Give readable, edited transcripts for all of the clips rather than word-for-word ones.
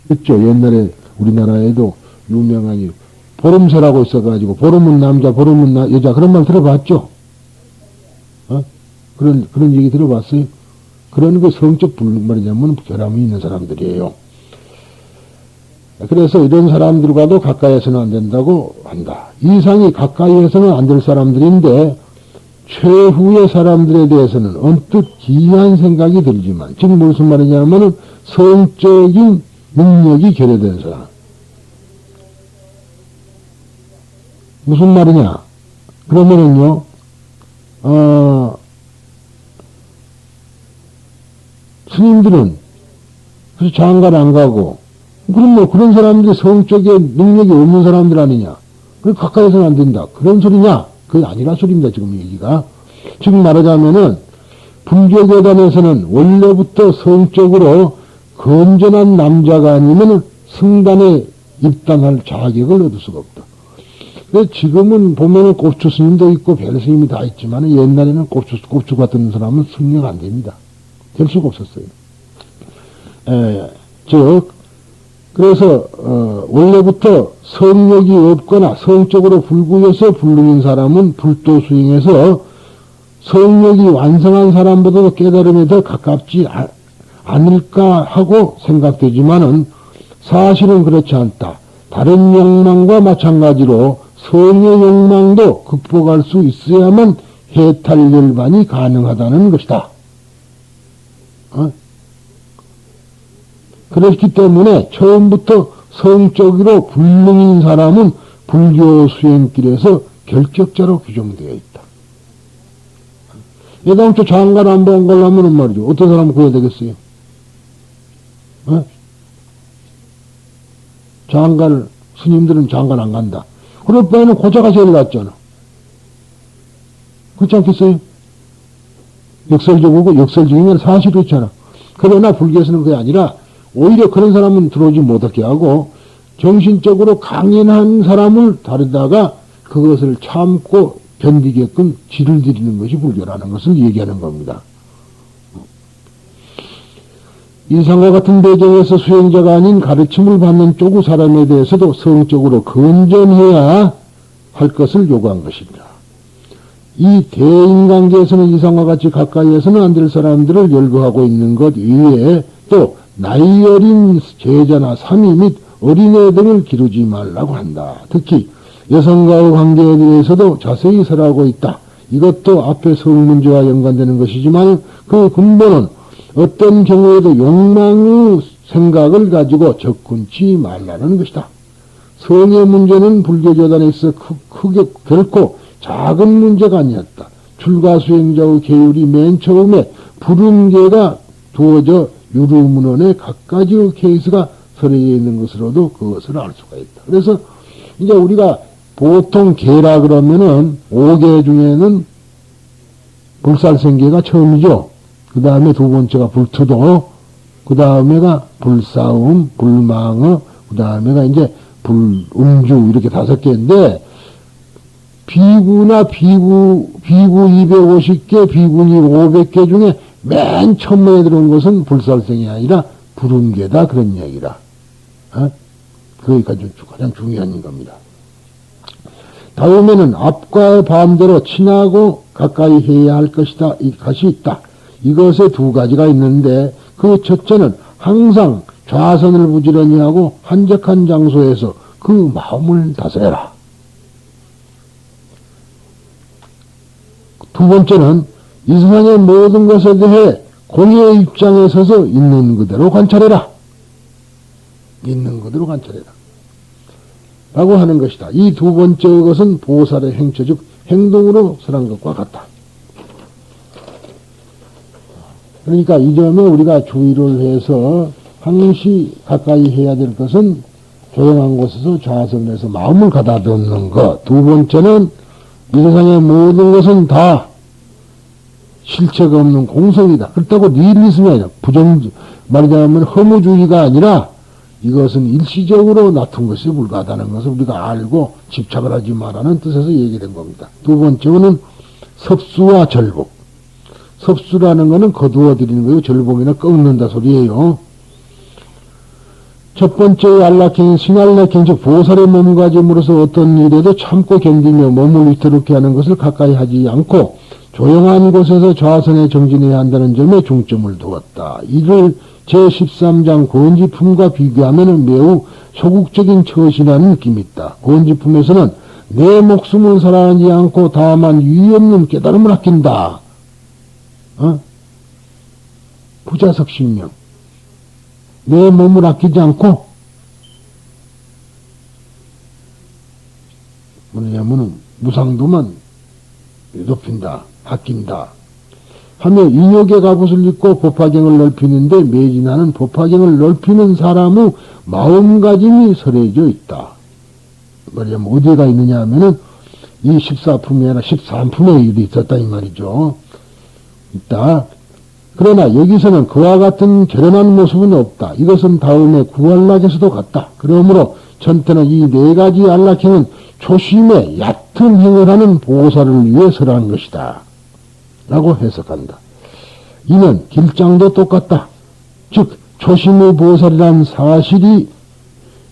그렇죠. 옛날에 우리나라에도 유명한 보름새라고 있어가지고, 보름은 남자, 보름은 여자, 그런 말 들어봤죠? 어? 그런 얘기 들어봤어요? 그런 그 성적 말이냐면 결함이 있는 사람들이에요. 그래서 이런 사람들과도 가까이해서는 안 된다고 한다. 이상이 가까이해서는 안 될 사람들인데, 최후의 사람들에 대해서는 언뜻 기이한 생각이 들지만, 지금 무슨 말이냐면은 성적인 능력이 결여된 사람. 무슨 말이냐? 그러면은요, 스님들은 그래서 장가를 안 가고, 그럼 뭐 그런 사람들이 성적인 능력이 없는 사람들 아니냐? 그 가까이서는 안 된다. 그런 소리냐? 그게 아니라 소리입니다. 지금 얘기가. 지금 말하자면은 불교계단에서는 원래부터 성적으로 건전한 남자가 아니면 승단에 입당할 자격을 얻을 수가 없다. 근데 지금은 보면은 곱추 스님도 있고 별 스님이 다 있지만 옛날에는 곱추 같은 사람은 승령 안 됩니다. 될 수가 없었어요. 즉 그래서 원래부터 성욕이 없거나 성적으로 불구해서 불능인 사람은 불도 수행해서 성욕이 완성한 사람보다도 깨달음에 더 가깝지 않을까 하고 생각되지만은 사실은 그렇지 않다. 다른 욕망과 마찬가지로 성의 욕망도 극복할 수 있어야만 해탈열반이 가능하다는 것이다. 그렇기 때문에 처음부터 성적으로 불능인 사람은 불교 수행길에서 결격자로 규정되어 있다. 예당초 장가를 한번 가려면 말이죠. 어떤 사람은 그래야 되겠어요? 장가를, 스님들은 장가를 안 간다. 그럴 바에는 고자가 제일 낫잖아. 그렇지 않겠어요? 역설적이면 사실 그렇잖아. 그러나 불교에서는 그게 아니라 오히려 그런 사람은 들어오지 못하게 하고 정신적으로 강인한 사람을 다루다가 그것을 참고 견디게끔 지를 들이는 것이 불교라는 것을 얘기하는 겁니다. 이상과 같은 배경에서 수행자가 아닌 가르침을 받는 쪽의 사람에 대해서도 성적으로 건전해야 할 것을 요구한 것입니다. 이 대인관계에서는 이상과 같이 가까이에서는 안 될 사람들을 열거하고 있는 것 이외에 또 나이 어린 제자나 사미 및 어린애 등을 기르지 말라고 한다. 특히 여성과의 관계에 대해서도 자세히 설하고 있다. 이것도 앞에 성문제와 연관되는 것이지만 그 근본은 어떤 경우에도 욕망의 생각을 가지고 접근치 말라는 것이다. 성의 문제는 불교교단에 있어 크게 결코 작은 문제가 아니었다. 출가수행자의 계율이 맨 처음에 불운계가 두어져 유루문헌에 각가지의 케이스가 서려져 있는 것으로도 그것을 알 수가 있다. 그래서 이제 우리가 보통 계라 그러면은 5계 중에는 불살생계가 처음이죠. 그 다음에 두 번째가 불투도, 그 다음에가 불싸움, 불망어, 그 다음에가 이제 불음주 이렇게 5개인데 비구 250개, 비구니 500개 중에 맨 처음에 들어온 것은 불살생이 아니라 불운계다 그런 이야기라. 그게 가장 중요한 겁니다. 다음에는 앞과 반대로 친하고 가까이 해야 할 것이다. 이것이 있다. 이것에 두 가지가 있는데 그 첫째는 항상 좌선을 부지런히 하고 한적한 장소에서 그 마음을 다스려라. 두 번째는 이 세상의 모든 것에 대해 공의 입장에 서서 있는 그대로 관찰해라. 있는 그대로 관찰해라. 라고 하는 것이다. 이 두 번째 것은 보살의 행처, 즉 행동으로 설한 것과 같다. 그러니까 이 점에 우리가 주의를 해서 항시 가까이 해야 될 것은 조용한 곳에서 좌선해서 마음을 가다듬는 것. 두 번째는 이 세상의 모든 것은 다 실체가 없는 공성이다. 그렇다고 니힐리즘이 아니라 말하자면 허무주의가 아니라 이것은 일시적으로 나쁜 것이 불가하다는 것을 우리가 알고 집착을 하지 말라는 뜻에서 얘기된 겁니다. 두 번째는 섭수와 절복. 섭수라는 것은 거두어 드리는 거예요. 절복이나 꺾는다 소리예요. 첫 번째 안락행인 승안락행, 즉 보살의 몸가짐으로서 어떤 일에도 참고 견디며 몸을 위태롭게 하는 것을 가까이 하지 않고 조용한 곳에서 좌선에 정진해야 한다는 점에 중점을 두었다. 이를 제13장 고언지품과 비교하면 매우 소극적인 처신하는 느낌이 있다. 고언지품에서는 내 목숨을 살아나지 않고 다만 유의 없는 깨달음을 아낀다. 부자석 신명. 내 몸을 아끼지 않고, 뭐냐면은, 무상도만 높인다, 아낀다. 하며 인욕의 갑옷을 입고 법화경을 넓히는데 매진하는 법화경을 넓히는 사람의 마음가짐이 설해져 있다. 말하자면, 어디가 있느냐 하면은, 이 14품이 아니라 13품의 일이 있었다, 이 말이죠. 있다. 그러나 여기서는 그와 같은 결연한 모습은 없다. 이것은 다음에 구안락에서도 같다. 그러므로 전태는 이 네 가지 안락행은 초심에 얕은 행을 하는 보살을 위해 설한 것이다. 라고 해석한다. 이는 길장도 똑같다. 즉 초심의 보살이란 사실이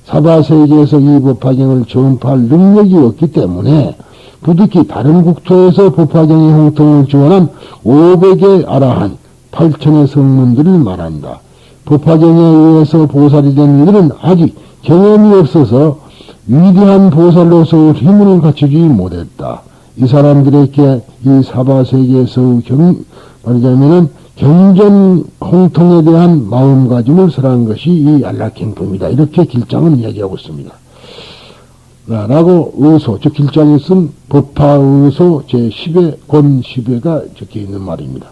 사바세계에서 이 법화경을 전파할 능력이 없기 때문에 부득이 다른 국토에서 법화경의 형통을 지원한 500의 아라한 8천의 성문들을 말한다. 법화경에 의해서 보살이 된 이들은 아직 경험이 없어서 위대한 보살로서 힘을 갖추지 못했다. 이 사람들에게 이 사바세계에서 말하자면은 경전 홍통에 대한 마음가짐을 설한 것이 이 안락행품이다. 이렇게 길장은 이야기하고 있습니다. 라고 의소, 즉 길장에 쓴 법화의소 제10회 권 10회가 적혀 있는 말입니다.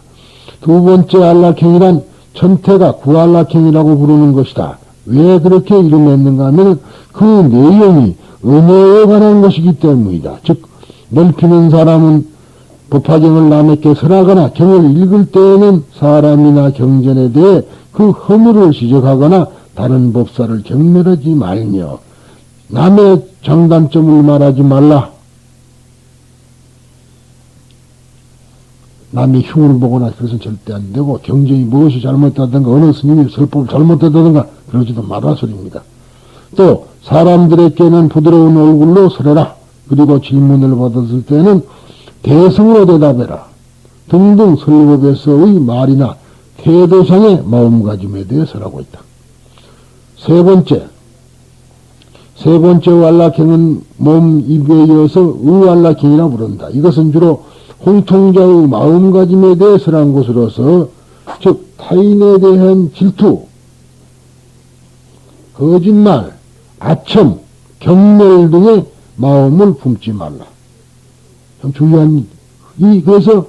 두 번째 안락행이란 천태가 구안락행이라고 부르는 것이다. 왜 그렇게 이름했는가 하면 그 내용이 은혜에 관한 것이기 때문이다. 즉 넓히는 사람은 법화경을 남에게 설하거나 경을 읽을 때에는 사람이나 경전에 대해 그 허물을 지적하거나 다른 법사를 경멸하지 말며 남의 장단점을 말하지 말라. 남의 흉을 보거나 그것은 절대 안 되고 경전이 무엇이 잘못됐든가 어느 스님이 설법을 잘못했다든가 그러지도 말아 소리입니다. 또 사람들에게는 부드러운 얼굴로 설해라. 그리고 질문을 받았을 때는 대성으로 대답해라. 등등 설법에서의 말이나 태도상의 마음가짐에 대해 설하고 있다. 세 번째 안락행은 몸, 입에 이어서 의안락행이라 부른다. 이것은 주로 홍통자의 마음가짐에 대해 설한 것으로서 즉 타인에 대한 질투, 거짓말, 아첨, 경멸 등의 마음을 품지 말라. 참 중요한 그래서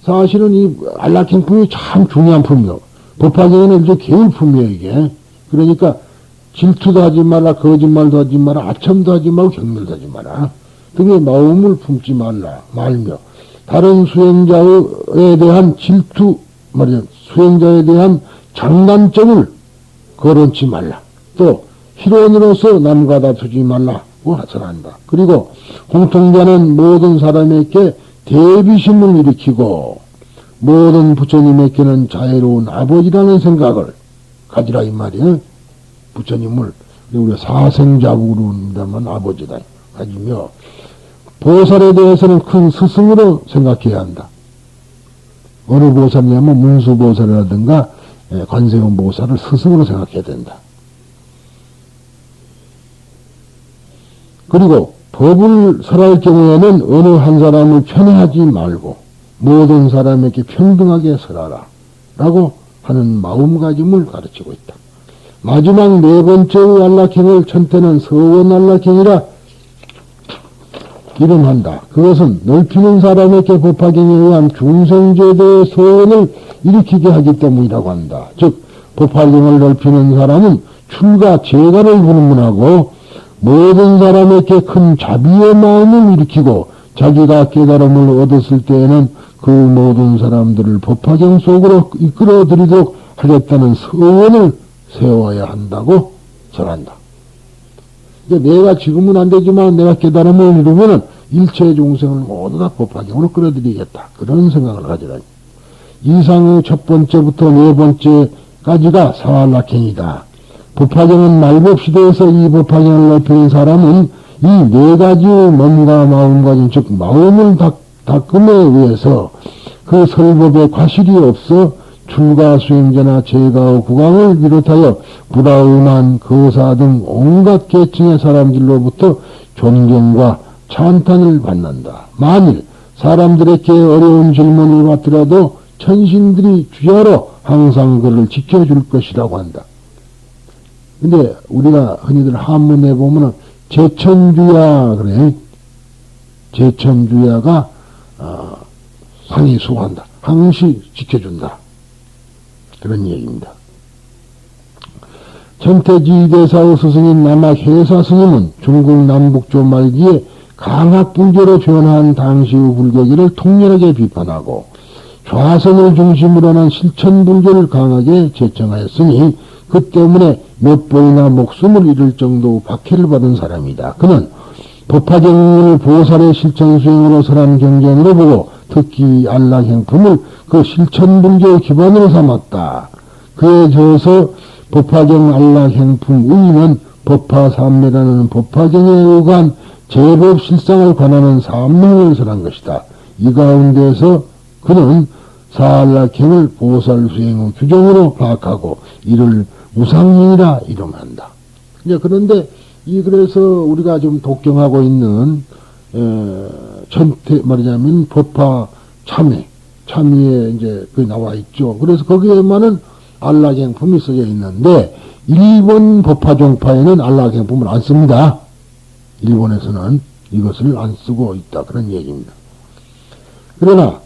사실은 이 안락행품이 참 중요한 품이요. 법화경에는 이제 계율품이에요 이게. 그러니까 질투도 하지 마라, 거짓말도 하지 마라, 아첨도 하지 말고 경멸도 하지 마라 등의 마음을 품지 말며 다른 수행자에 대한 질투, 수행자에 대한 장단점을 거론치 말라. 또, 희론으로서 남과 다투지 말라고 하선한다. 그리고, 공통자는 모든 사람에게 대비심을 일으키고, 모든 부처님에게는 자애로운 아버지라는 생각을 가지라, 이 말이야. 부처님을, 우리가 사생자부로 합니다만 아버지다. 가지며, 보살에 대해서는 큰 스승으로 생각해야 한다. 어느 보살이냐면 문수보살이라든가 관세음 보살을 스승으로 생각해야 된다. 그리고 법을 설할 경우에는 어느 한 사람을 편애하지 말고 모든 사람에게 평등하게 설하라 라고 하는 마음가짐을 가르치고 있다. 마지막 네 번째의 안락행을 천태는 서원안락행이라 이름한다. 그것은 넓히는 사람에게 법화경에 의한 중생제도의 소원을 일으키게 하기 때문이라고 한다. 즉 법화경을 넓히는 사람은 출가 제가를 불문하고 모든 사람에게 큰 자비의 마음을 일으키고 자기가 깨달음을 얻었을 때에는 그 모든 사람들을 법화경 속으로 이끌어들이도록 하겠다는 소원을 세워야 한다고 전한다. 내가 지금은 안 되지만 내가 깨달음을 이루면은 일체 중생을 모두 다 법화경으로 끌어들이겠다. 그런 생각을 가지라. 이상의 첫 번째부터 네 번째까지가 사안락행이다. 법화경은 말법시대에서 이 법화경을 넓히는 사람은 이 네 가지의 몸과 마음가짐, 즉 마음을 닦음에 의해서 그 설법에 과실이 없어 출가 수행자나 제가의 국왕을 비롯하여 불화음한 거사 등 온갖 계층의 사람들로부터 존경과 찬탄을 받는다. 만일 사람들에게 어려운 질문을 받더라도 천신들이 주야로 항상 그를 지켜줄 것이라고 한다. 근데 우리가 흔히들 한문에 보면은 제천주야 그래. 제천주야가 항이 수고한다. 항시 지켜준다. 그런 얘기입니다. 천태지대사의 스승인 남학해사 스님은 중국 남북조 말기에 강학불교로 변한 당시의 불교계를 통렬하게 비판하고 좌선을 중심으로 하는 실천불교를 강하게 제청하였으니 그 때문에 몇 번이나 목숨을 잃을 정도 박해를 받은 사람이다. 그는 법화경을 보살의 실천수행으로 설한 경전으로 보고 특히 안락행품을 그 실천불교의 기반으로 삼았다. 그에 저어서 법화경 안락행품 의의는 법화삼매라는 법화경에 의한 제법실상을 관하는 삼명을 설한 것이다. 이 가운데서 그는 사안락행을 보살수행의 규정으로 파악하고 이를 우상행이라 이름한다. 이제 그런데 그래서 우리가 좀 독경하고 있는 말하자면 법화 참의에 이제 그 나와 있죠. 그래서 거기에만은 안락행품이 써져 있는데 일본 법화종파에는 안락행품을 안 씁니다. 일본에서는 이것을 안 쓰고 있다. 그런 얘기입니다. 그러나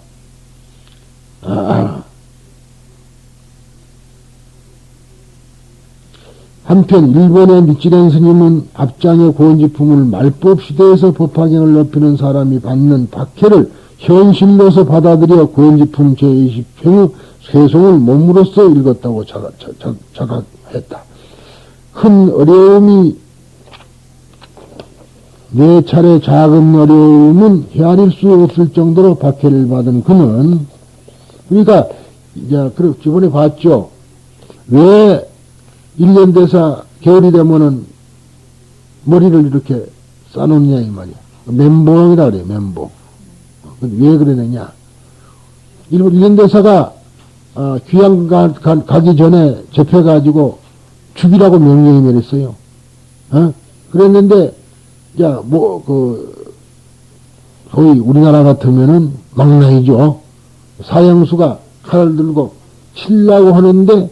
한편 일본의 니치렌 스님은 앞장의 고원지품을 말법시대에서 법화경을 넓히는 사람이 받는 박해를 현실로서 받아들여 고원지품 제20평의 쇄송을 몸으로써 읽었다고 자각했다. 큰 어려움이 네 차례 작은 어려움은 헤아릴 수 없을 정도로 박해를 받은 그는 그러니까 이제 저번에 봤죠. 왜 1년 돼서 겨울이 되면은 머리를 이렇게 싸놓느냐 이 말이야. 멘봉이라 그래. 멘봉. 왜 그러느냐. 1년 대사가 귀양 가기 전에 접해가지고 죽이라고 명령이 내렸어요. 그랬는데 소위 우리나라 같으면은 망나이죠. 사형수가 칼을 들고 치려고 하는데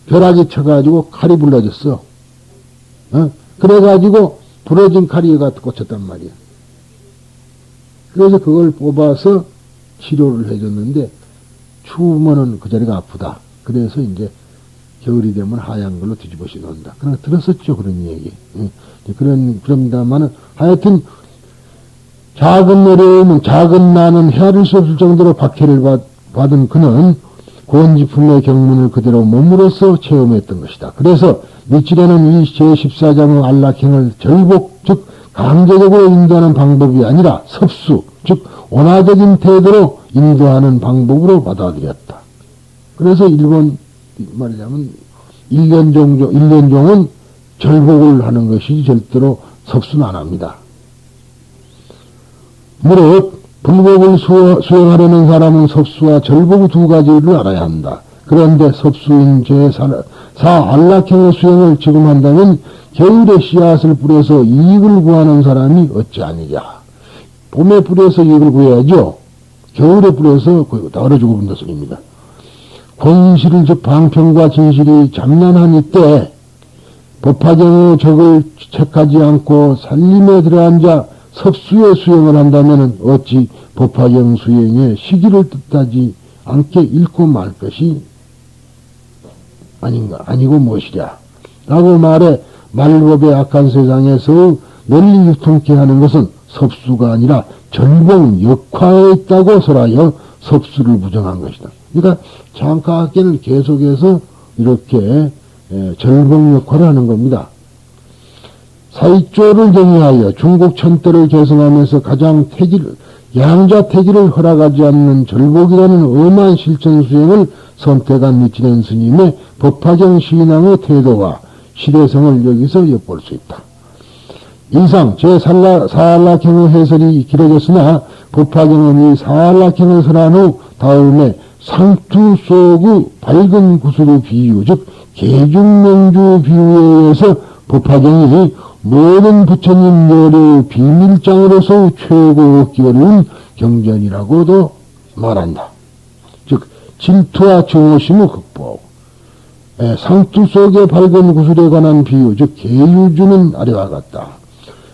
벼락이 쳐가지고 칼이 불러졌어. 그래가지고 부러진 칼이 갖다 꽂혔단 말이야. 그래서 그걸 뽑아서 치료를 해줬는데 추우면은 그 자리가 아프다. 그래서 이제 겨울이 되면 하얀 걸로 뒤집어서 놓는다. 그러나 들었었죠. 그런 얘기. 그럽니다만은 하여튼 작은 어려움은 작은 난은 헤아릴 수 없을 정도로 박해를 받은 그는 고원지품의 경문을 그대로 몸으로써 체험했던 것이다. 그래서 니치레는 이 제14장의 안락행을 절복, 즉 강제적으로 인도하는 방법이 아니라 섭수, 즉 원화적인 태도로 인도하는 방법으로 받아들였다. 그래서 일본 말하자면 일련종은 절복을 하는 것이지 절대로 섭수는 안 합니다. 무릇 불법을 수행하려는 사람은 섭수와 절복 두 가지를 알아야 한다. 그런데 섭수인 제4 안락행의 수행을 지금 한다면 겨울에 씨앗을 뿌려서 이익을 구하는 사람이 어찌 아니냐. 봄에 뿌려서 이익을 구해야죠. 겨울에 뿌려서 얼어 죽어본다 소리입니다. 권실을 즉 방편과 진실이 잠난한 이때 법화경의 적을 책하지 않고 살림에 들어앉아 섭수의 수행을 한다면 어찌 법화경 수행의 시기를 뜻하지 않게 읽고 말 것이 아니고 무엇이랴. 라고 말해 말법의 악한 세상에서 널리 유통케 하는 것은 섭수가 아니라 절복 역화에 있다고 설하여 섭수를 부정한 것이다. 그러니까 장가학계는 계속해서 이렇게 절복 역화를 하는 겁니다. 사이조를 정의하여 중국 천도를 개성하면서 가장 양자 태기를 허락하지 않는 절복이라는 엄한 실천 수행을 선택한 니치렌 스님의 법화경 신앙의 태도와 시대성을 여기서 엿볼 수 있다. 이상 제4한락형의 해설이 길어졌으나 법화경은 이 사한락형을 설한 후 다음에 상투 속의 밝은 구슬의 비유, 즉 계중명주 비유에 의해서 법화경이 모든 부처님 열의 비밀장으로서 최고 얻기 어려운 경전이라고도 말한다. 즉 질투와 증오심을 극복하고 상투 속의 밝은 구슬에 관한 비유, 즉 계유주는 아래와 같다.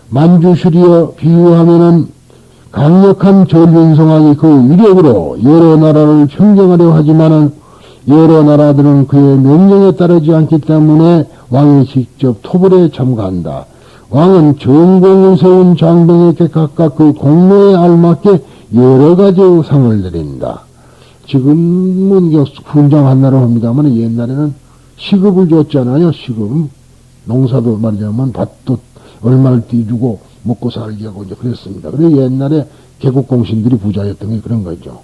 만주슈리여 비유하면은 강력한 전륜성왕이 그 위력으로 여러 나라를 평정하려 하지만은 여러 나라들은 그의 명령에 따르지 않기 때문에 왕이 직접 토벌에 참가한다. 왕은 전공을 세운 장병에게 각각 그 공로에 알맞게 여러 가지의 상을 내린다. 지금은 훈장 한나로 합니다만 옛날에는 시급을 줬잖아요. 시급. 농사도 말하자면 밭도 얼마를 띄주고 먹고 살게 하고 이제 그랬습니다. 그래서 옛날에 개국공신들이 부자였던 게 그런 거죠.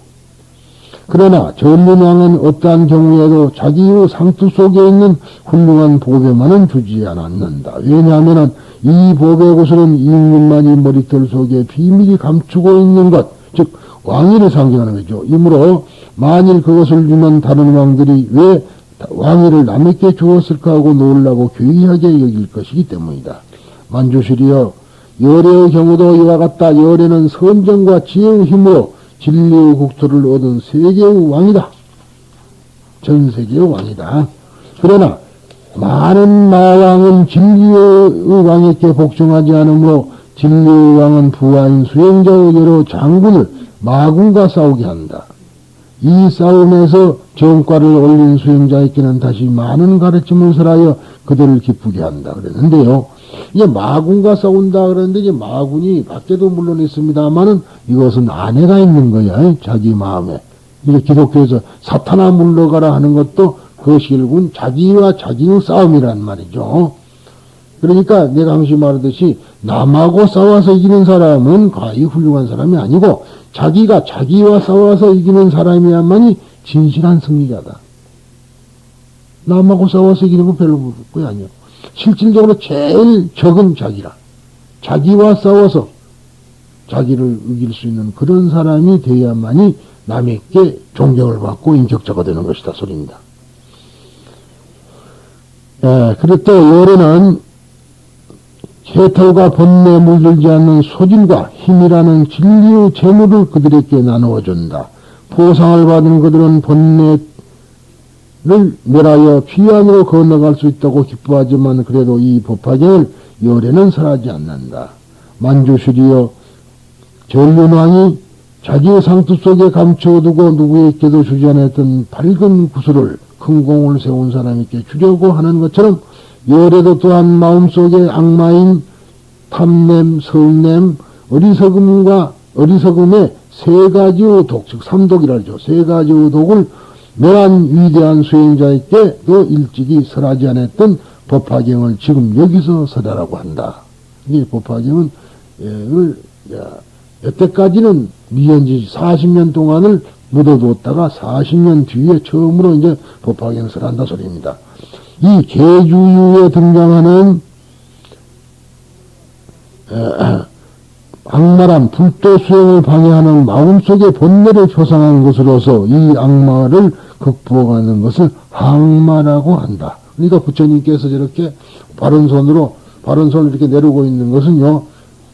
그러나 전륜왕은 어떠한 경우에도 자기의 상투 속에 있는 훌륭한 보배만은 주지 않았는다. 왜냐하면 이 보배 구슬은 임금만이 머리털 속에 비밀이 감추고 있는 것, 즉 왕위를 상징하는 거죠. 이므로 만일 그것을 주면 다른 왕들이 왜 왕위를 남에게 주었을까 하고 놀라고 괴이하게 여길 것이기 때문이다. 만주시리여 열애의 경우도 이와 같다. 열애는 선정과 지혜의 힘으로 진리의 국토를 얻은 세계의 왕이다. 전 세계의 왕이다. 그러나 많은 마왕은 진리의 왕에게 복종하지 않으므로 진리의 왕은 부하인 수행자의 여러 장군을 마군과 싸우게 한다. 이 싸움에서 정과를 올린 수행자에게는 다시 많은 가르침을 설하여 그들을 기쁘게 한다 그랬는데요. 이제 마군과 싸운다 그러는데 이제 마군이 밖에도 물론 있습니다만은 이것은 아내가 있는 거야. 자기 마음에. 이제 기독교에서 사탄아 물러가라 하는 것도 그것이 결국은 자기와 자기의 싸움이란 말이죠. 그러니까 내가 항상 말하듯이 남하고 싸워서 이기는 사람은 거의 훌륭한 사람이 아니고 자기가 자기와 싸워서 이기는 사람이야만이 진실한 승리자다. 남하고 싸워서 이기는 건 별로 모를 거야 아니요. 실질적으로 제일 적은 자기라. 자기와 싸워서 자기를 이길 수 있는 그런 사람이 돼야만이 남에게 존경을 받고 인격자가 되는 것이다 소리입니다. 그리고 또 열애는 해탈과 번뇌에 물들지 않는 소질과 힘이라는 진리의 재물을 그들에게 나누어준다. 보상을 받은 그들은 번뇌를 멸하여 피안으로 건너갈 수 있다고 기뻐하지만 그래도 이 법화경을 열애는 설하지 않는다. 만주슈리여 전륜왕이 자기의 상투 속에 감춰두고 누구에게도 주지 않았던 밝은 구슬을 큰 공을 세운 사람에게 주려고 하는 것처럼 열애도 또한 마음속에 악마인 탐냄, 성냄, 어리석음의 세 가지의 독, 즉 삼독이라 하죠. 세 가지의 독을 멸한 위대한 수행자에게도 일찍이 설하지 않았던 법화경을 지금 여기서 설하라고 한다. 이 법화경은 여태까지는 미연지 40년 동안을 묻어두었다가 40년 뒤에 처음으로 이제 법화경을 설한다 소리입니다. 이 계주유에 등장하는 악마란 불도 수행을 방해하는 마음속의 본내를 표상한 것으로서 이 악마를 극복하는 것을 항마라고 한다. 그러니까 부처님께서 저렇게 바른 손을 이렇게 내리고 있는 것은요,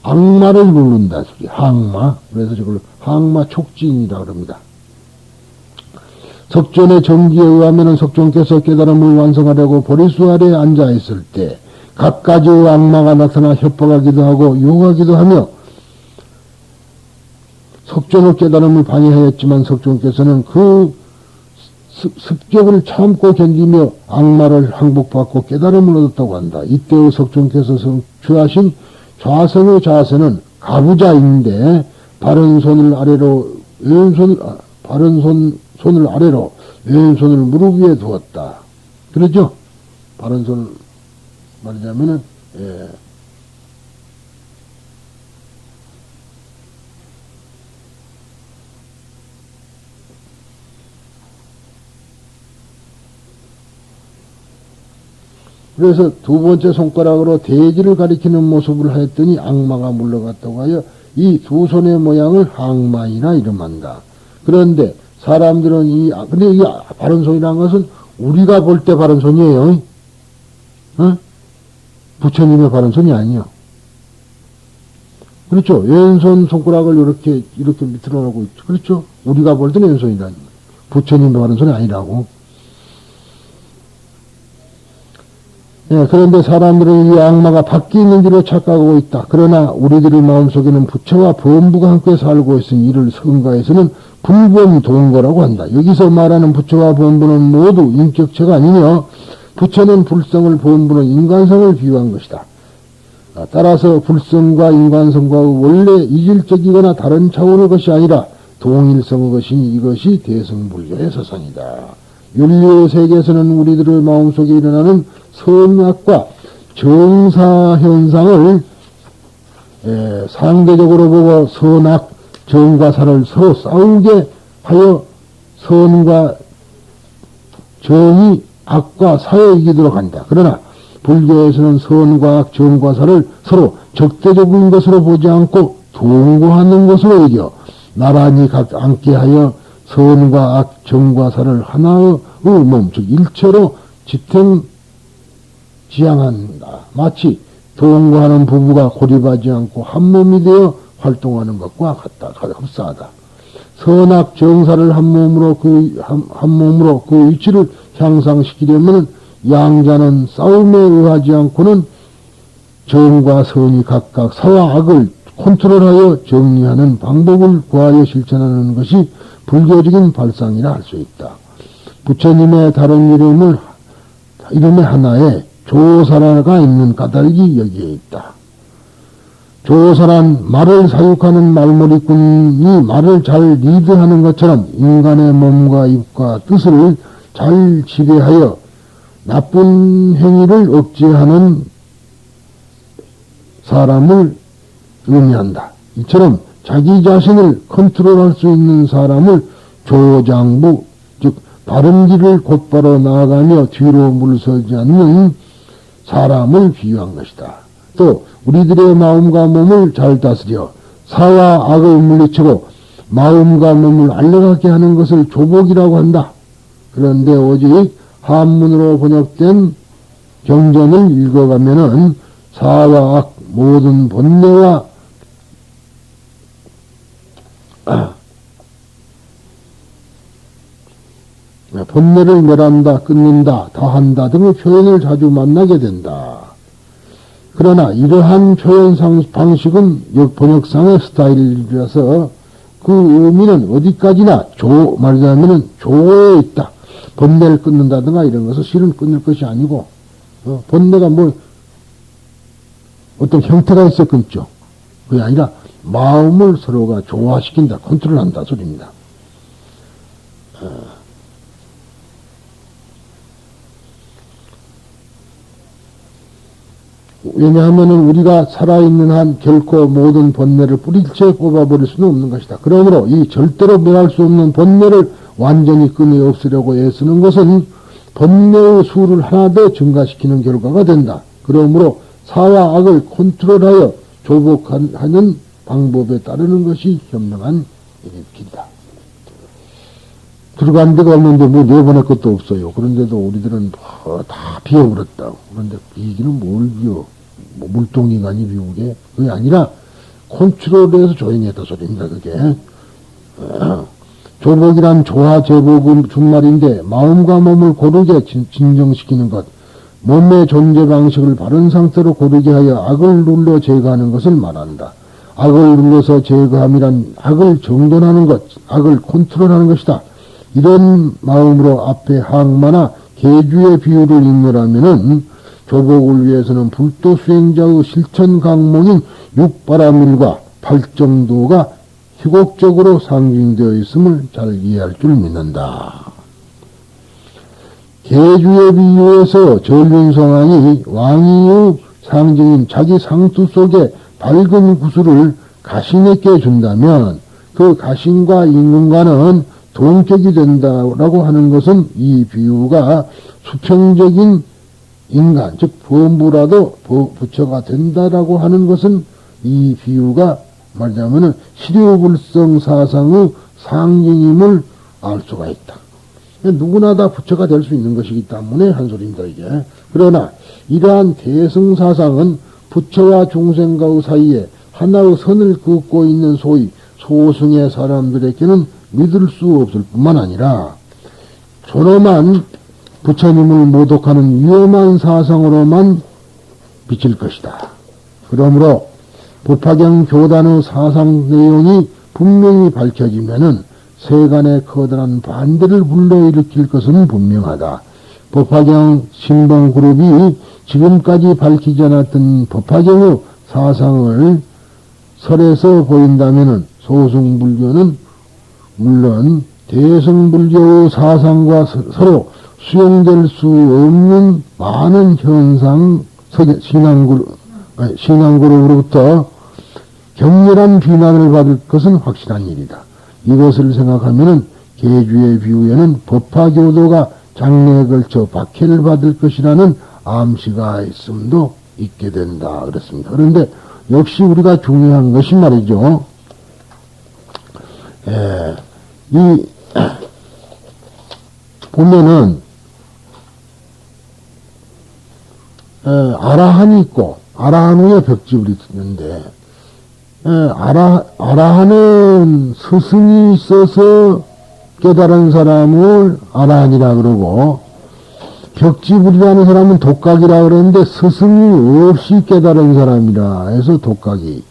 악마를 누른다 소리, 항마. 그래서 저걸 항마 촉진이라 그럽니다. 석존의 정기에 의하면 석존께서 깨달음을 완성하려고 보리수 아래에 앉아 있을 때 갖가지의 악마가 나타나 협박하기도 하고 유혹하기도 하며 석존의 깨달음을 방해하였지만 석존께서는 그 습격을 참고 견디며 악마를 항복받고 깨달음을 얻었다고 한다. 이때의 석존께서 성취하신 좌선의 자세는 가부좌인데 바른 손을 아래로 왼손을 무릎 위에 두었다. 그러죠? 바른 손을 말하자면은 그래서 두 번째 손가락으로 대지를 가리키는 모습을 하였더니 악마가 물러갔다고 하여 이 두 손의 모양을 항마이나 이름한다. 그런데 사람들은 근데 이 바른 손이라는 것은 우리가 볼 때 바른 손이에요. 어? 부처님의 바른 손이 아니요. 그렇죠. 왼손 손가락을 이렇게 밑으로 놓고 있죠. 그렇죠. 우리가 볼 때는 왼손이라니. 부처님의 바른 손이 아니라고. 예, 그런데 사람들은 이 악마가 밖에 있는 줄로 착각하고 있다. 그러나 우리들의 마음속에는 부처와 범부가 함께 살고 있으니 이를 성가에서는 불범동거라고 한다. 여기서 말하는 부처와 범부는 모두 인격체가 아니며 부처는 불성을, 범부는 인간성을 비유한 것이다. 따라서 불성과 인간성과 원래 이질적이거나 다른 차원의 것이 아니라 동일성의 것이니 이것이 대승불교의 서상이다. 윤리의 세계에서는 우리들의 마음속에 일어나는 선악과 정사 현상을 상대적으로 보고 선악, 정과 사를 서로 싸우게 하여 선과 정이 악과 사에 이기도록 한다. 그러나 불교에서는 선과 악, 정과 사를 서로 적대적인 것으로 보지 않고 동거하는 것으로 이겨 나란히 앉게 하여 선과 악, 정과 사를 하나의 몸, 즉 일체로 지향한다. 마치 동거하는 부부가 고립하지 않고 한 몸이 되어 활동하는 것과 같다. 흡사하다. 선악 정사를 한 몸으로 그 위치를 향상시키려면 양자는 싸움에 의하지 않고는 정과 선이 각각 사와 악을 컨트롤하여 정리하는 방법을 구하여 실천하는 것이 불교적인 발상이라 할 수 있다. 부처님의 다른 이름의 하나에 조사라가 있는 까닭이 여기에 있다. 조사란 말을 사육하는 말머리꾼이 말을 잘 리드하는 것처럼 인간의 몸과 입과 뜻을 잘 지배하여 나쁜 행위를 억제하는 사람을 의미한다. 이처럼 자기 자신을 컨트롤할 수 있는 사람을 조장부, 즉 바른 길을 곧바로 나아가며 뒤로 물서지 않는 사람을 비유한 것이다. 또 우리들의 마음과 몸을 잘 다스려 사와 악을 물리치고 마음과 몸을 알려가게 하는 것을 조복이라고 한다. 그런데 오직 한문으로 번역된 경전을 읽어가면은 사와 악 모든 본내와 본내를 멸한다, 끊는다, 다한다 등의 표현을 자주 만나게 된다. 그러나 이러한 표현 방식은 번역상의 스타일이라서 그 의미는 어디까지나 말하자면 조에 있다. 번뇌를 끊는다든가 이런 것은 실은 끊을 것이 아니고 번뇌가 어떤 형태가 있어 끊죠. 그게 아니라 마음을 서로가 조화시킨다, 컨트롤한다 소리입니다. 왜냐하면 우리가 살아있는 한 결코 모든 번뇌를 뿌리채 뽑아버릴 수는 없는 것이다. 그러므로 이 절대로 멸할 수 없는 번뇌를 완전히 끊어 없애려고 애쓰는 것은 번뇌의 수를 하나 더 증가시키는 결과가 된다. 그러므로 사와 악을 컨트롤하여 조복하는 방법에 따르는 것이 현명한 길이다. 들어간 데가 없는데 내보낼 것도 없어요. 그런데도 우리들은 다 비워버렸다. 그런데 비기는 뭘 비워? 물동인간이 비우게? 그게 아니라 컨트롤해서 조용히 했다 소리입니다. 그게. 조복이란 조화 제복은 준말인데 마음과 몸을 고르게 진정시키는 것, 몸의 존재 방식을 바른 상태로 고르게 하여 악을 눌러 제거하는 것을 말한다. 악을 눌러서 제거함이란 악을 정돈하는 것, 악을 컨트롤하는 것이다. 이런 마음으로 앞에 항마나 계주의 비유를 읽노라면은 조복을 위해서는 불도 수행자의 실천 강목인 육바라밀과 팔정도가 희곡적으로 상징되어 있음을 잘 이해할 줄 믿는다. 계주의 비유에서 전륜성왕이 왕위의 상징인 자기 상투 속에 밝은 구슬을 가신에게 준다면 그 가신과 임금과는 동격이 된다라고 하는 것은 이 비유가 수평적인 인간, 즉 범부라도 부처가 된다라고 하는 것은 이 비유가 말하자면은 실효불성 사상의 상징임을 알 수가 있다. 누구나 다 부처가 될 수 있는 것이기 때문에 한 소리입니다, 이게. 그러나 이러한 대승사상은 부처와 중생과의 사이에 하나의 선을 긋고 있는 소위 소승의 사람들에게는 믿을 수 없을 뿐만 아니라 존엄한 부처님을 모독하는 위험한 사상으로만 비칠 것이다. 그러므로 법화경 교단의 사상 내용이 분명히 밝혀지면은 세간의 커다란 반대를 불러일으킬 것은 분명하다. 법화경 신봉그룹이 지금까지 밝히지 않았던 법화경의 사상을 설에서 보인다면은 소승불교는 물론 대승불교의 사상과 서로 수용될 수 없는 많은 현상, 신앙그룹으로부터 격렬한 비난을 받을 것은 확실한 일이다. 이것을 생각하면은 계주의 비유에는 법화교도가 장래에 걸쳐 박해를 받을 것이라는 암시가 있음도 있게 된다 그랬습니다. 그런데 역시 우리가 중요한 것이 말이죠. 보면은 아라한이 있고 아라한 후에 벽지불이 있는데 아라한은 스승이 있어서 깨달은 사람을 아라한이라 그러고 벽지불이라는 사람은 독각이라 그러는데 스승이 없이 깨달은 사람이라 해서 독각이라는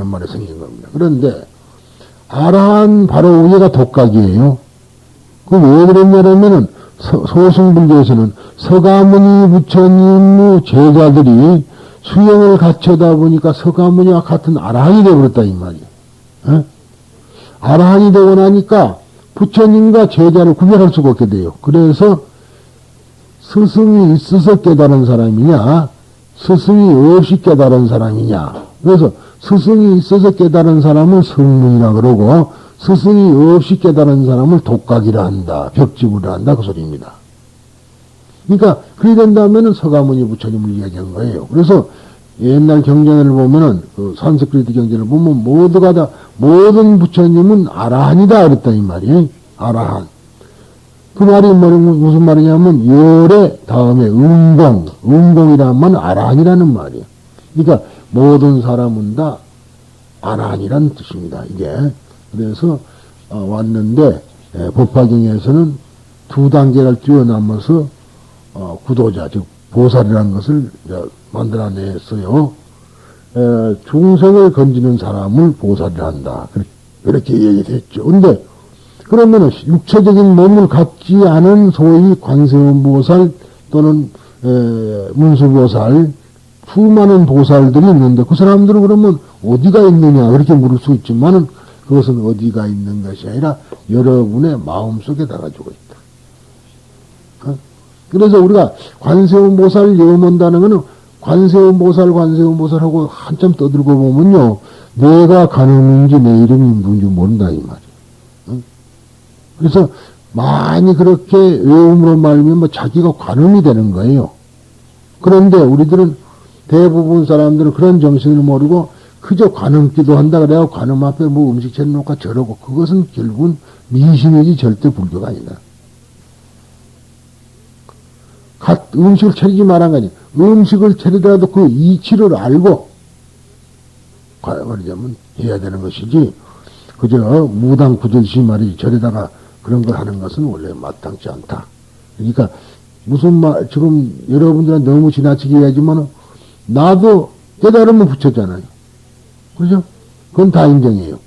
말이 생긴 겁니다. 그런데 아라한 바로 위에가 독각이에요. 그 왜 그랬냐면은 소승불교에서는 서가모니 부처님의 제자들이 수행을 갖춰다 보니까 서가모니와 같은 아라한이 되어버렸다 이 말이에요. 아라한이 되고 나니까 부처님과 제자를 구별할 수가 없게 돼요. 그래서 스승이 있어서 깨달은 사람이냐 스승이 없이 깨달은 사람이냐. 그래서 스승이 있어서 깨달은 사람을 성문이라 그러고 스승이 없이 깨달은 사람을 독각이라 한다. 벽지불이라 한다. 그 소리입니다. 그러니까 그래 된다면은 서가모니 부처님을 이야기한 거예요. 그래서 옛날 경전을 보면은 그 산스크리트 경전을 보면 모두가 다 모든 부처님은 아라한이다 그랬다 이 말이에요. 아라한. 그 말이 무슨 말이냐면 열의 다음에 음공이라는 말은 아라한이라는 말이에요. 그러니까 모든 사람은 다 아라한이라는 뜻입니다. 이게 그래서 왔는데 법화경에서는 두 단계를 뛰어넘어서 구도자 즉 보살이라는 것을 만들어냈어요. 중생을 건지는 사람을 보살이라 한다. 그렇게 얘기됐죠. 근데 그러면 육체적인 몸을 갖지 않은 소위 관세음보살 또는 문수보살 수많은 보살들이 있는데 그 사람들은 그러면 어디가 있느냐 그렇게 물을 수 있지만은 그것은 어디가 있는 것이 아니라 여러분의 마음속에 달아주고 있다. 그래서 우리가 관세음보살 염원다는 것은 관세음보살하고 한참 떠들고 보면요 내가 가늠인지 내 이름이 뭔지 모른다 이 말이에요. 그래서 많이 그렇게 외움으로 말미암아 자기가 관음이 되는 거예요. 그런데 우리들은 대부분 사람들은 그런 정신을 모르고 그저 관음기도 한다 그래야 관음 앞에 뭐 음식 차려놓고 저러고 그것은 결국은 미신이지 절대 불교가 아니다. 음식을 차리지 말한 거 아니야. 음식을 차리더라도 그 이치를 알고 말하자면 해야 되는 것이지 그저 무당 구절시 말이지 저래다가 그런 걸 하는 것은 원래 마땅치 않다. 그러니까 무슨 말 지금 여러분들은 너무 지나치게 해야지만 나도 깨달으면 부처잖아요. 그죠? 그건 다 인정해요.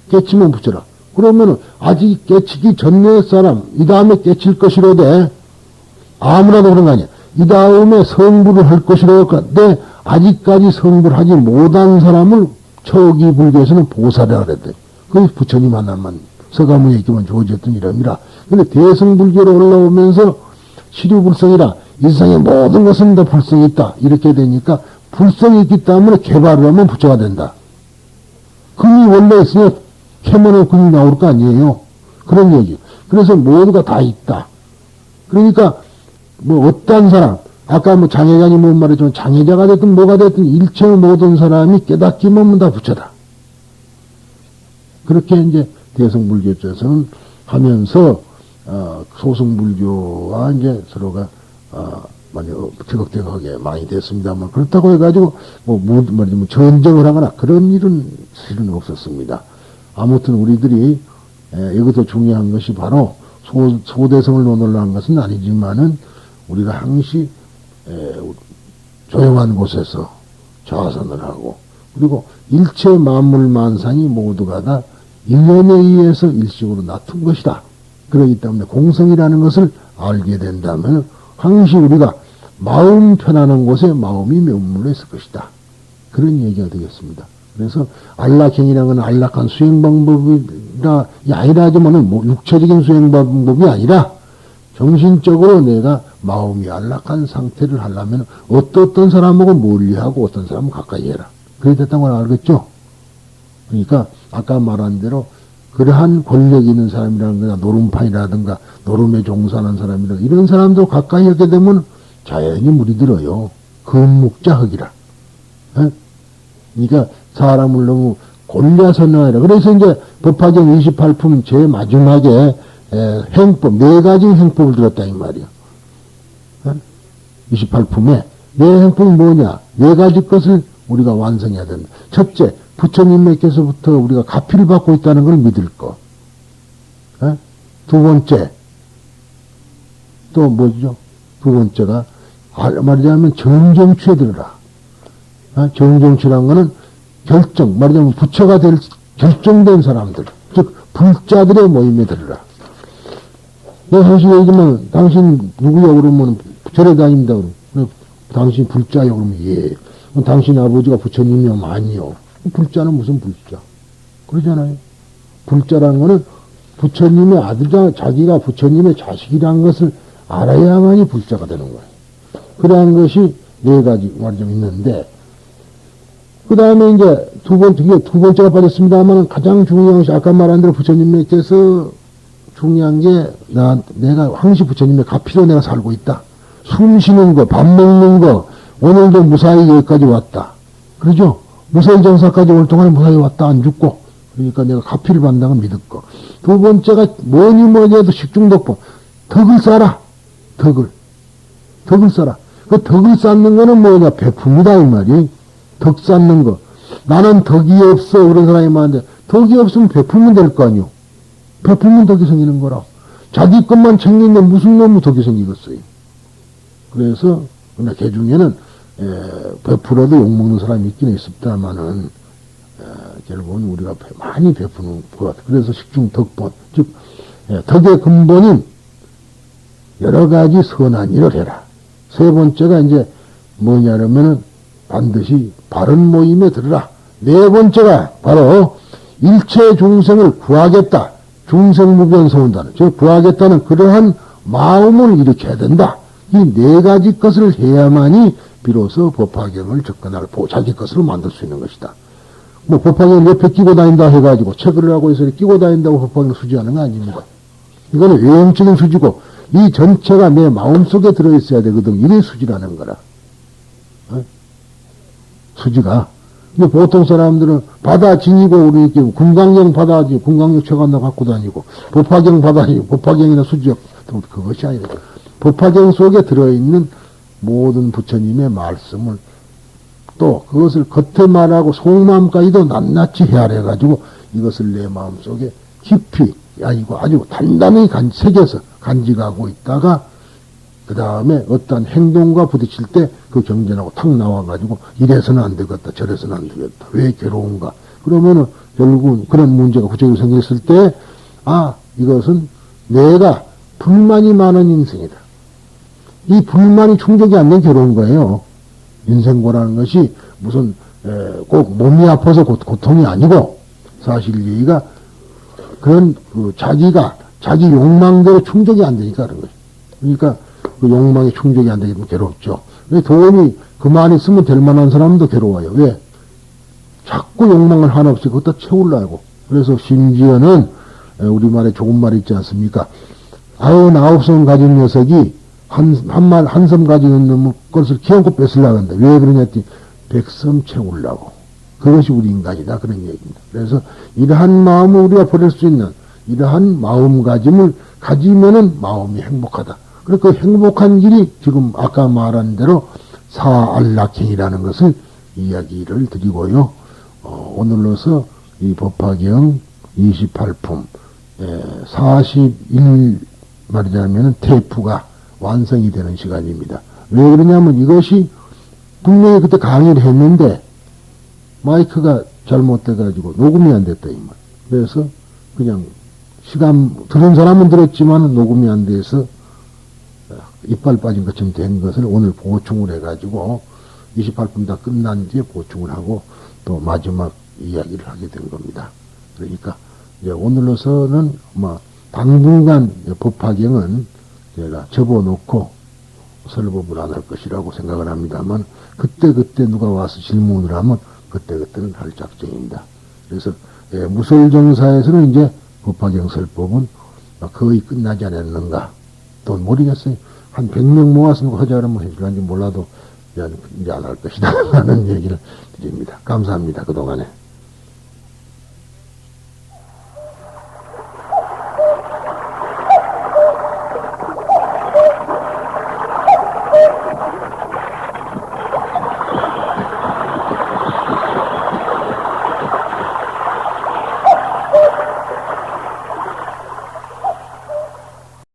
깨치면 부처라. 그러면 아직 깨치기 전에 사람 이 다음에 깨칠 것이로되 아무나도 그런 거 아니야. 이 다음에 성불을 할 것이로되 아직까지 성불을 하지 못한 사람을 초기 불교에서는 보살이라 그랬대. 그게 부처님 하나만 서가모니에게만 주어졌던 이름이라. 근데 대승불교로 올라오면서 시류불성이라 이 세상의 모든 것은 다 불성이 있다. 이렇게 되니까 불성이 있기 때문에 개발을 하면 부처가 된다. 금이 원래 있으면 캐면은 금이 나올 거 아니에요. 그런 얘기. 그래서 모두가 다 있다. 그러니까 뭐 어떤 사람 아까 뭐 장애자니 뭔 말이지만 장애자가 됐든 뭐가 됐든 일체의 모든 사람이 깨닫기만 하면 다 부처다. 그렇게 이제 대성불교에서는 하면서 소승불교와 이제 서로가 많이 티격태격하게 많이 됐습니다만 그렇다고 해가지고 말하자면 전쟁을 하거나 그런 일은 실은 없었습니다. 아무튼 우리들이 이것도 중요한 것이 바로 소대성을 논하려 한 것은 아니지만은 우리가 항시 조용한 곳에서 좌선을 하고 그리고 일체 만물 만상이 모두가 다 인연에 의해서 일식으로 나툰 것이다. 그렇기 때문에 공성이라는 것을 알게 된다면 항시 우리가 마음 편안한 곳에 마음이 머물러 있을 것이다. 그런 얘기가 되겠습니다. 그래서 안락행이라는 건 안락한 수행 방법이라 아니라 하지만은 육체적인 수행 방법이 아니라 정신적으로 내가 마음이 안락한 상태를 하려면 어떤 사람하고 멀리하고 어떤 사람은 가까이 해라. 그래 됐다는 걸 알겠죠? 그러니까 아까 말한 대로 그러한 권력이 있는 사람이라는 거나 노름판이라든가 노름에 종사하는 사람이라든가 이런 사람들 가까이 하게 되면 자연히 물이 들어요. 금묵자흑이라. 그러니까 사람을 너무 골려서 넣어라. 그래서 이제 법화경 28품 제일 마지막에 행법, 4가지 행법을 들었다 이 말이야. 28품에 내 행법이 뭐냐? 4가지 것을 우리가 완성해야 된다. 첫째, 부처님께서부터 우리가 가피를 받고 있다는 걸 믿을 거. 두 번째, 또 뭐죠? 두 번째가 말하자면 정정취에 들어라. 정정취란 거는 결정, 말하자면 부처가 될 결정된 사람들, 즉 불자들의 모임에 들어라. 내가 사실 얘기하면 당신 누구야 그러면 절에 다닙니다 그러면 당신 불자야 그러면 예. 당신 아버지가 부처님이면 아니요. 불자는 무슨 불자? 그러잖아요. 불자라는 거는 부처님의 아들자 자기가 부처님의 자식이라는 것을 알아야만이 불자가 되는 거예요. 그러한 것이 4가지 말이 좀 있는데 그 다음에 이제 두 번째가 빠졌습니다만 가장 중요한 것이 아까 말한 대로 부처님께서 중요한 게 내가 항시 부처님의 가피로 내가 살고 있다. 숨 쉬는 거, 밥 먹는 거, 오늘도 무사히 여기까지 왔다. 그러죠? 무사히 정사까지 올 동안 무사히 왔다. 안 죽고. 그러니까 내가 가피를 받는다고 믿었고. 두 번째가 뭐니 해도 식중독보. 덕을 쌓아라. 덕을 쌓아라. 그 덕을 쌓는 거는 뭐냐? 베풉니다. 이 말이. 덕 쌓는 거. 나는 덕이 없어. 그런 사람이 많은데 덕이 없으면 베풀면 될 거 아니요. 베풀면 덕이 생기는 거라. 자기 것만 챙기는데 무슨 놈의 덕이 생기겠어요. 그래서 개 중에는 베풀어도 욕먹는 사람이 있긴 있습니다만은 결국은 우리가 많이 베푸는 것 같아요. 그래서 식중 덕본 즉 덕의 근본인 여러 가지 선한 일을 해라. 세 번째가 이제 뭐냐면은 반드시 바른 모임에 들으라. 네 번째가 바로 일체 중생을 구하겠다. 중생무변서운다는 즉 구하겠다는 그러한 마음을 일으켜야 된다. 이 4가지 것을 해야만이 비로소 법화경을 접근할 자기 것으로 만들 수 있는 것이다. 뭐 법화경을 옆에 끼고 다닌다 해가지고 책을 하고 해서 끼고 다닌다고 법화경을 수지하는 거 아닙니다. 이거는 외형적인 수지고 이 전체가 내 마음속에 들어있어야 되거든. 이게 수지라는 거라. 수지가. 근데 보통 사람들은 바다 지니고 우리 금강경 바다 지니고 금강경 책 하나 갖고 다니고 법화경 바다 지니고 법화경이나 수지역 그것이 아니라 법화경 속에 들어있는 모든 부처님의 말씀을 또 그것을 겉에 말하고 속마음까지도 낱낱이 헤아려가지고 이것을 내 마음속에 깊이 아니고 아주 단단히 새겨서 간직하고 있다가 그 다음에 어떤 행동과 부딪힐 때 그 경전하고 탁 나와가지고 이래서는 안 되겠다 저래서는 안 되겠다 왜 괴로운가 그러면은 결국은 그런 문제가 구체적으로 생겼을 때 이것은 내가 불만이 많은 인생이다. 이 불만이 충족이 안 된 괴로운 거예요. 인생고라는 것이 무슨 꼭 몸이 아파서 고통이 아니고 사실 얘기가 그런 자기 욕망대로 충족이 안 되니까 그런 거죠. 그러니까 그 욕망이 충족이 안 되기 때문에 괴롭죠. 왜 돈이 그만 있으면 될 만한 사람도 괴로워요. 왜? 자꾸 욕망을 한없이 그것도 채우려고. 그래서 심지어는 우리말에 좋은 말이 있지 않습니까? 99성 가진 녀석이 한 섬 가지고 있는 것을 키워놓고 뺏으려고 한다. 왜 그러냐 했더니 백섬 채우려고. 그것이 우리 인간이다. 그런 얘기입니다. 그래서 이러한 마음을 우리가 버릴 수 있는 이러한 마음가짐을 가지면은 마음이 행복하다. 그리고 그 행복한 길이 지금 아까 말한 대로 사안락행이라는 것을 이야기를 드리고요. 오늘로서 이 법화경 28품 41 말이자면 테이프가 완성이 되는 시간입니다. 왜 그러냐면 이것이 분명히 그때 강의를 했는데 마이크가 잘못돼가지고 녹음이 안 됐다 이 말. 그래서 그냥 시간 들은 사람은 들었지만 녹음이 안 돼서 이빨 빠진 것처럼 된 것을 오늘 보충을 해가지고 28분 다 끝난 뒤에 보충을 하고 또 마지막 이야기를 하게 된 겁니다. 그러니까 이제 오늘로서는 당분간 법화경은 제가 접어놓고 설법을 안 할 것이라고 생각을 합니다만 그때 누가 와서 질문을 하면 그때는 할 작정입니다. 그래서 무설정사에서는 이제 법화경 설법은 거의 끝나지 않았는가 또 모르겠어요. 한 100명 모았으면 하자 그러면 해줄런지 몰라도 이제 안 할 것이다 라는 얘기를 드립니다. 감사합니다. 그동안에.